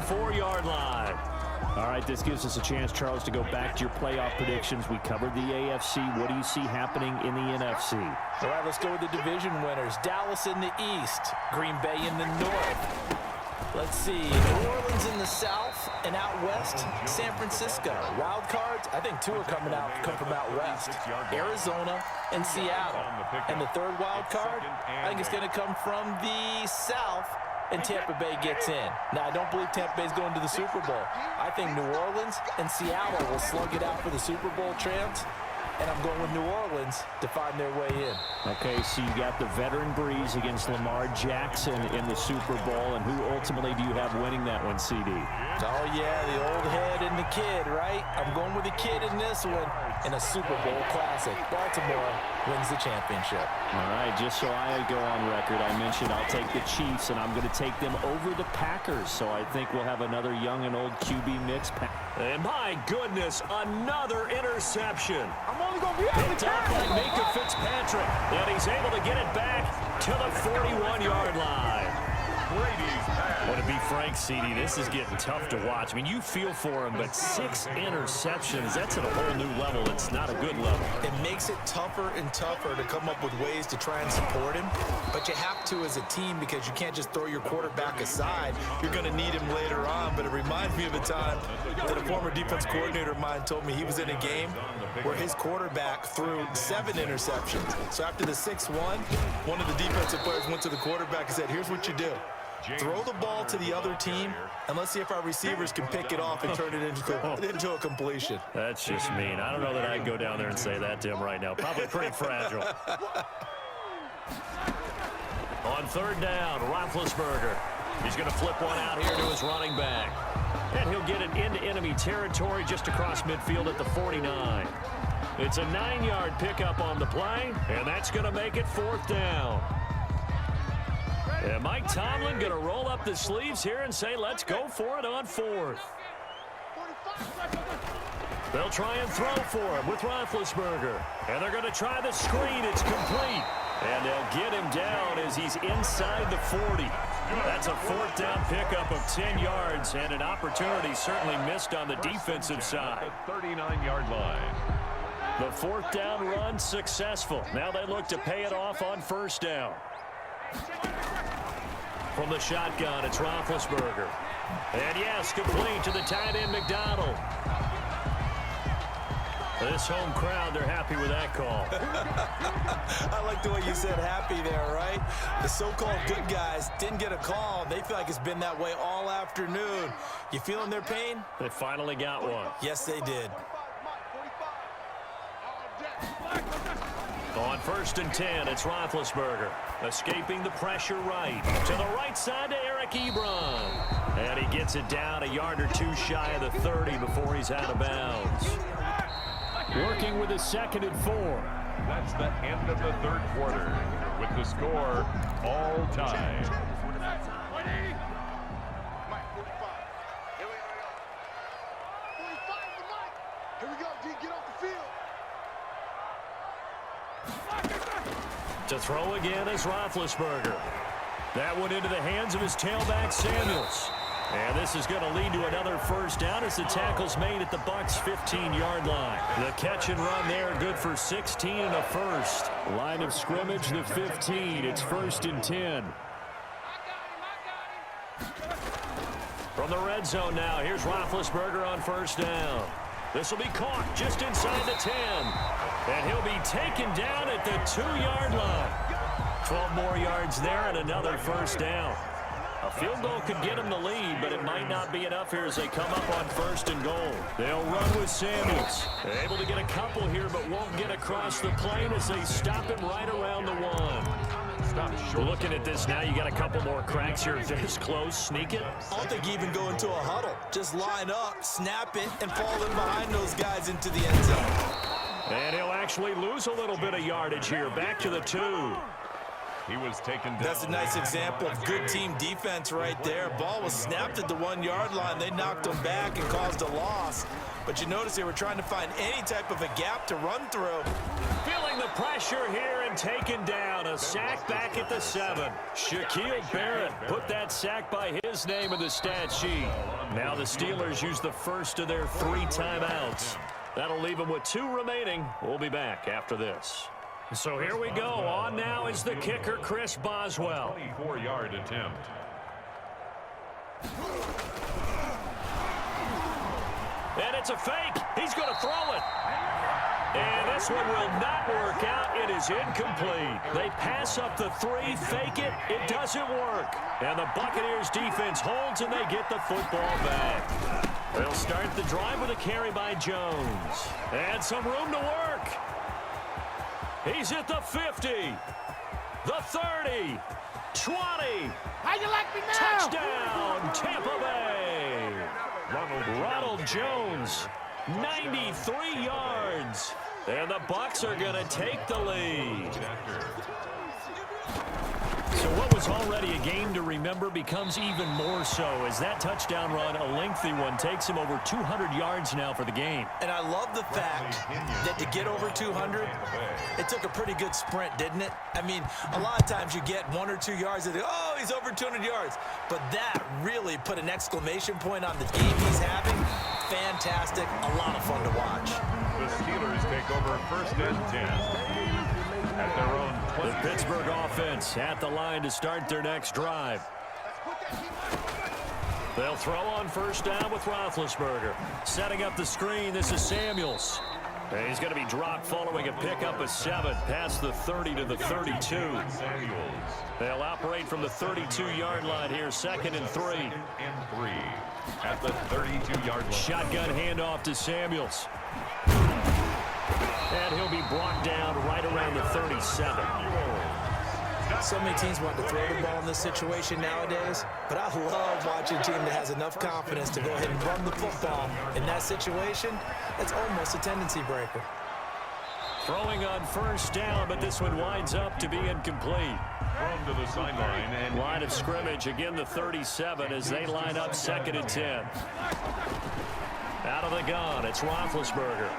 34-yard line. All right, this gives us a chance, Charles, to go back to your playoff predictions. We covered the AFC. What do you see happening in the NFC? All right, let's go with the division winners. Dallas in the East, Green Bay in the North. Let's see, New Orleans in the South, and out West, San Francisco. Wild cards, I think two are come from out West. Arizona and Seattle. And the third wild card, I think it's going to come from the South, and Tampa Bay gets in. Now, I don't believe Tampa Bay's going to the Super Bowl. I think New Orleans and Seattle will slug it out for the Super Bowl champs. And I'm going with New Orleans to find their way in. Okay, so you got the veteran Breeze against Lamar Jackson in the Super Bowl. And who ultimately do you have winning that one, CD? Oh, yeah, the old head and the kid, right? I'm going with the kid in this one in a Super Bowl classic. Baltimore wins the championship. All right, just so I go on record, I mentioned I'll take the Chiefs, and I'm going to take them over the Packers. So I think we'll have another young and old QB mix. And my goodness, another interception. I'm only going to be out of Picked up by Minka Fitzpatrick, and he's able to get it back to the 41-yard line. Well, to be frank, CD, this is getting tough to watch. I mean, you feel for him, but 6 interceptions, that's at a whole new level. It's not a good level. It makes it tougher and tougher to come up with ways to try and support him, but you have to as a team because you can't just throw your quarterback aside. You're going to need him later on, but it reminds me of a time that a former defense coordinator of mine told me he was in a game where his quarterback threw 7 interceptions. So after the 6-1, one of the defensive players went to the quarterback and said, here's what you do. Throw the ball to the other team, and let's see if our receivers can pick it off and turn it into a completion. That's just mean. I don't know that I'd go down there and say that to him right now. Probably pretty fragile. On third down, Roethlisberger. He's going to flip one out here to his running back. And he'll get it into enemy territory just across midfield at the 49. It's a 9-yard pickup on the play, and that's going to make it 4th down. And Mike Tomlin going to roll up the sleeves here and say, let's go for it on 4th. They'll try and throw for him with Roethlisberger. And they're going to try the screen. It's complete. And they'll get him down as he's inside the 40. That's a 4th down pickup of 10 yards, and an opportunity certainly missed on the defensive side. 39-yard line. The 4th down run successful. Now they look to pay it off on 1st down. From the shotgun, it's Roethlisberger. And yes, complete to the tight end, McDonald. This home crowd, they're happy with that call. I like the way you said happy there, right? The so-called good guys didn't get a call. They feel like it's been that way all afternoon. You feeling their pain? They finally got one. Yes, they did. On 1st and 10, it's Roethlisberger. Escaping the pressure right. To the right side to Eric Ebron. And he gets it down a yard or two shy of the 30 before he's out of bounds. Working with a 2nd and 4. That's the end of the 3rd quarter with the score all time. Here we go, D, get off the field. To throw again is Roethlisberger. That one into the hands of his tailback, Samuels. And this is going to lead to another 1st down as the tackle's made at the Bucs' 15-yard line. The catch and run there, good for 16 and a 1st. Line of scrimmage, the 15. It's 1st and 10. From the red zone now, here's Roethlisberger on 1st down. This will be caught just inside the 10. And he'll be taken down at the 2-yard line. 12 more yards there and another 1st down. A field goal could get them the lead, but it might not be enough here as they come up on 1st and goal. They'll run with Samuels. Able to get a couple here, but won't get across the plane as they stop him right around the 1. Looking at this now, you got a couple more cracks here. This close, sneak it. I don't think even go into a huddle. Just line up, snap it, and fall in behind those guys into the end zone. And he'll actually lose a little bit of yardage here. Back to the 2. He was taken down. That's a nice example of good team defense right there. Ball was snapped at the 1-yard line. They knocked him back and caused a loss. But you notice they were trying to find any type of a gap to run through. Feeling feeling the pressure here and taken down. A sack back at the 7. Shaquille Barrett put that sack by his name in the stat sheet. Now the Steelers use the first of their 3 timeouts. That'll leave them with 2 remaining. We'll be back after this. So here we go. On now is the kicker, Chris Boswell. 24-yard attempt. And it's a fake. He's going to throw it. And this one will not work out. It is incomplete. They pass up the 3, fake it. It doesn't work. And the Buccaneers defense holds and they get the football back. They'll start the drive with a carry by Jones. And some room to work. He's at the 50, the 30, 20. How you like me now? Touchdown, Tampa Bay. Ronald Jones, 93 yards. And the Bucs are going to take the lead. So what was already a game to remember becomes even more so as that touchdown run, a lengthy one, takes him over 200 yards now for the game. And I love the fact that to get over 200, it took a pretty good sprint, didn't it? I mean, a lot of times you get 1 or 2 yards and oh, he's over 200 yards. But that really put an exclamation point on the game he's having. Fantastic. A lot of fun to watch. The Steelers take over first and 10. At their own 20. The Pittsburgh offense at the line to start their next drive. They'll throw on first down with Roethlisberger. Setting up the screen, this is Samuels. And he's going to be dropped following a pickup of 7 past the 30 to the 32. They'll operate from the 32-yard line here, 2nd and 3. At the 32-yard line. Shotgun handoff to Samuels. And he'll be brought down right around the 37. So many teams want to throw the ball in this situation nowadays, but I love watching a team that has enough confidence to go ahead and run the football. In that situation, that's almost a tendency breaker. Throwing on first down, but this one winds up to be incomplete. Thrown to the sideline and line of scrimmage, again the 37 as they line up 2nd and 10. Out of the gun, it's Roethlisberger.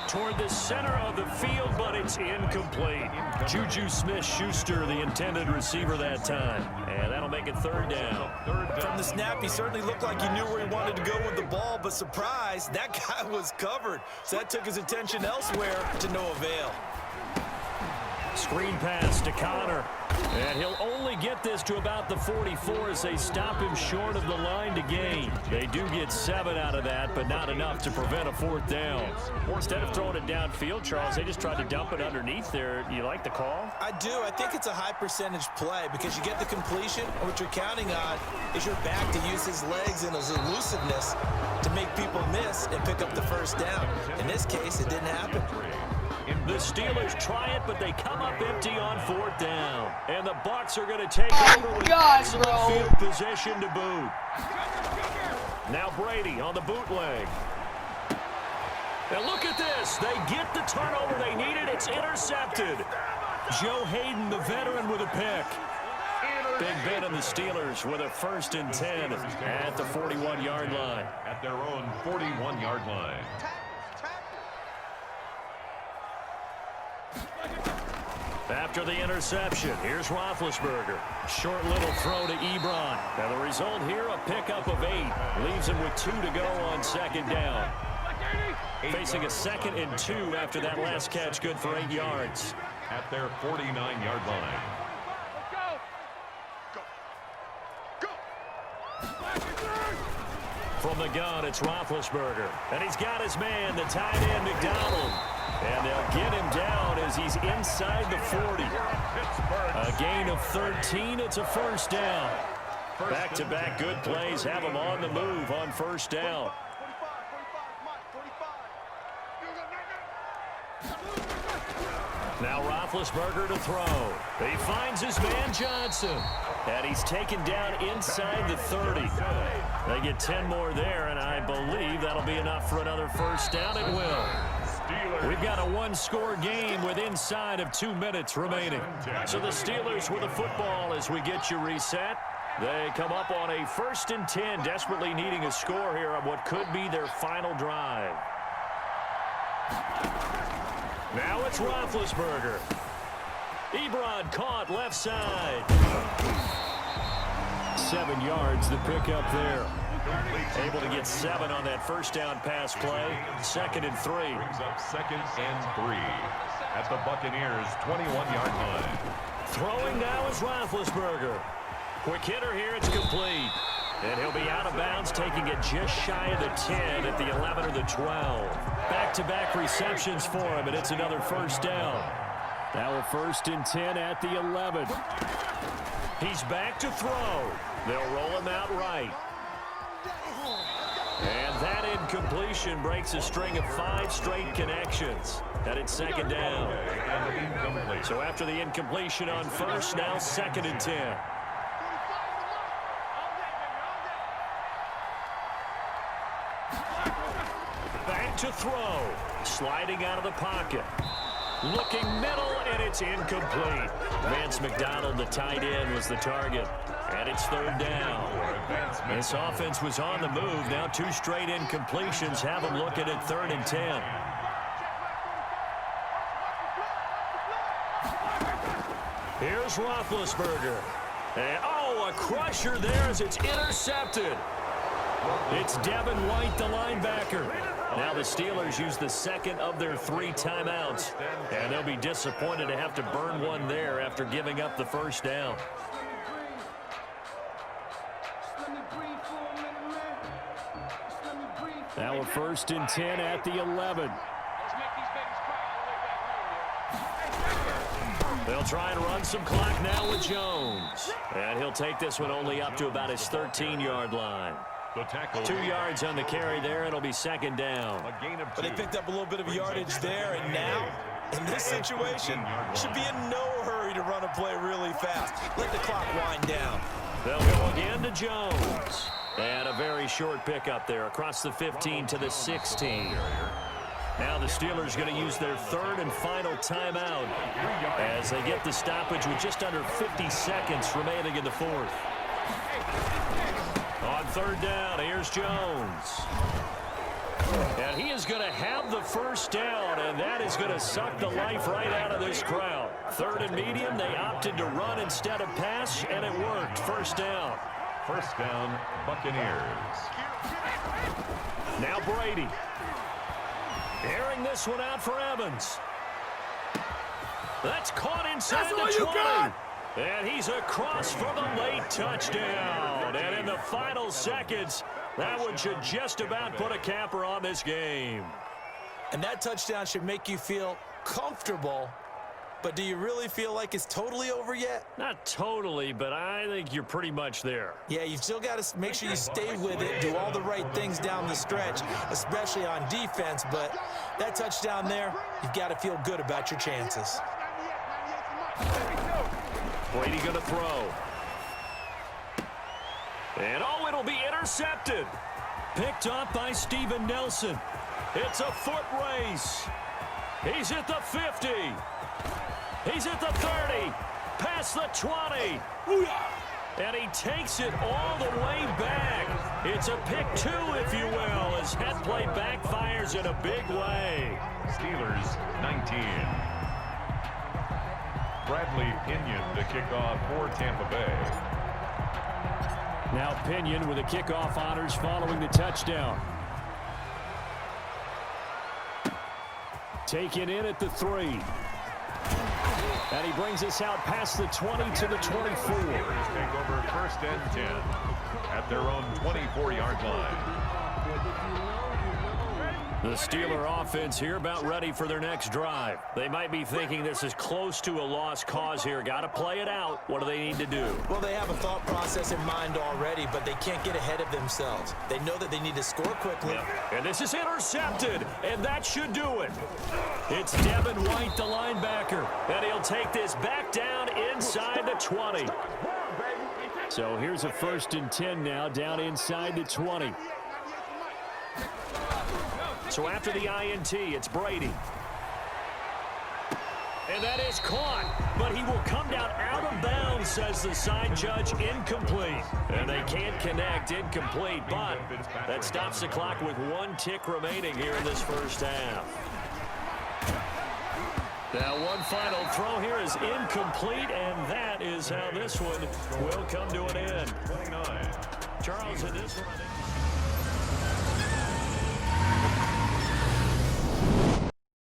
Toward the center of the field, but it's incomplete. Juju Smith-Schuster, the intended receiver that time. And that'll make it 3rd down. From the snap, he certainly looked like he knew where he wanted to go with the ball, but surprise, that guy was covered. So that took his attention elsewhere to no avail. Screen pass to Connor. And he'll only get this to about the 44 as they stop him short of the line to gain. They do get 7 out of that, but not enough to prevent a 4th down. Instead of throwing it downfield, Charles, they just tried to dump it underneath there. You like the call? I do. I think it's a high percentage play because you get the completion, and what you're counting on is your back to use his legs and his elusiveness to make people miss and pick up the 1st down. In this case, it didn't happen. The Steelers try it, but they come up empty on 4th down. And the Bucs are going to take over with excellent field position to boot. Now Brady on the bootleg. And look at this. They get the turnover they needed. It's intercepted. Joe Hayden, the veteran, with a pick. Big Ben and the Steelers with a 1st and 10 at the 41-yard line. At their own 41-yard line. After the interception, here's Roethlisberger. Short little throw to Ebron. Now the result here, a pickup of 8. Leaves him with 2 to go on 2nd down. Facing a 2nd and 2 after that last catch, good for 8 yards. At their 49-yard line. From the gun, it's Roethlisberger. And he's got his man, the tight end, McDonald. And they'll get him down as he's inside the 40. A gain of 13. It's a 1st down. Back-to-back good plays have him on the move on 1st down. Now Roethlisberger to throw. He finds his man Johnson. And he's taken down inside the 30. They get 10 more there, and I believe that'll be enough for another 1st down. It will. We've got a 1-score game with inside of 2 minutes remaining. So the Steelers with the football as we get you reset. They come up on a 1st and 10, desperately needing a score here on what could be their final drive. Now it's Roethlisberger. Ebron caught left side. 7 yards, the pickup there. Able to get 7 on that first down pass play. 2nd and 3. Brings up 2nd and 3 at the Buccaneers' 21-yard line. Throwing now is Roethlisberger. Quick hitter here, it's complete. And he'll be out of bounds, taking it just shy of the 10 at the 11 or the 12. Back-to-back receptions for him, and it's another first down. Now a 1st and 10 at the 11. He's back to throw. They'll roll him out right. And that incompletion breaks a string of 5 straight connections. And it's 2nd down. So after the incompletion on first, now 2nd and 10. Back to throw. Sliding out of the pocket. Looking middle, and it's incomplete. Vance McDonald, the tight end, was the target. And it's 3rd down. This offense was on the move. Now 2 straight incompletions have them looking at 3rd and 10. Here's Roethlisberger. And, a crusher there as it's intercepted. It's Devin White, the linebacker. Now the Steelers use the 2nd of their 3 timeouts. And they'll be disappointed to have to burn one there after giving up the first down. Now a 1st and 10 at the 11. They'll try and run some clock now with Jones. And he'll take this one only up to about his 13-yard line. 2 yards on the carry there. It'll be 2nd down. But they picked up a little bit of yardage there, and now, in this situation, should be in no hurry to run a play really fast. Let the clock wind down. They'll go again to Jones. And a very short pickup there across the 15 to the 16. Now the Steelers going to use their 3rd and final timeout as they get the stoppage with just under 50 seconds remaining in the 4th. On 3rd down, here's Jones. And he is going to have the first down, and that is going to suck the life right out of this crowd. 3rd and medium, they opted to run instead of pass, and it worked. First down. First down, Buccaneers. Now Brady. Airing this one out for Evans. That's caught inside the 20. And he's across for the late touchdown. And in the final seconds, that one should just about put a capper on this game. And that touchdown should make you feel comfortable. But do you really feel like it's totally over yet? Not totally, but I think you're pretty much there. Yeah, you've still got to make sure you stay with it, do all the right things down the stretch, especially on defense. But that touchdown there, you've got to feel good about your chances. Brady going to throw. And it'll be intercepted. Picked up by Steven Nelson. It's a foot race. He's at the 50. He's at the 30. Past the 20. And he takes it all the way back. It's a pick 2, if you will, as head play backfires in a big way. Steelers 19. Bradley Pinion, the kickoff for Tampa Bay. Now Pinion with the kickoff honors following the touchdown. Taken in at the 3. And he brings us out past the 20 to the 24. Steelers take over 1st and 10 at their own 24-yard line. The Steeler offense here about ready for their next drive. They might be thinking this is close to a lost cause here. Got to play it out. What do they need to do? Well, they have a thought process in mind already, but they can't get ahead of themselves. They know that they need to score quickly. Yep. And this is intercepted, and that should do it. It's Devin White, the linebacker, and he'll take this back down inside the 20. So here's a 1st and 10 now, down inside the 20. So after the INT, it's Brady. And that is caught, but he will come down out of bounds, says the side judge, incomplete. And they can't connect, incomplete, but that stops the clock with 1 tick remaining here in this first half. Now one final throw here is incomplete, and that is how this one will come to an end. 29. Charles, in this one, I think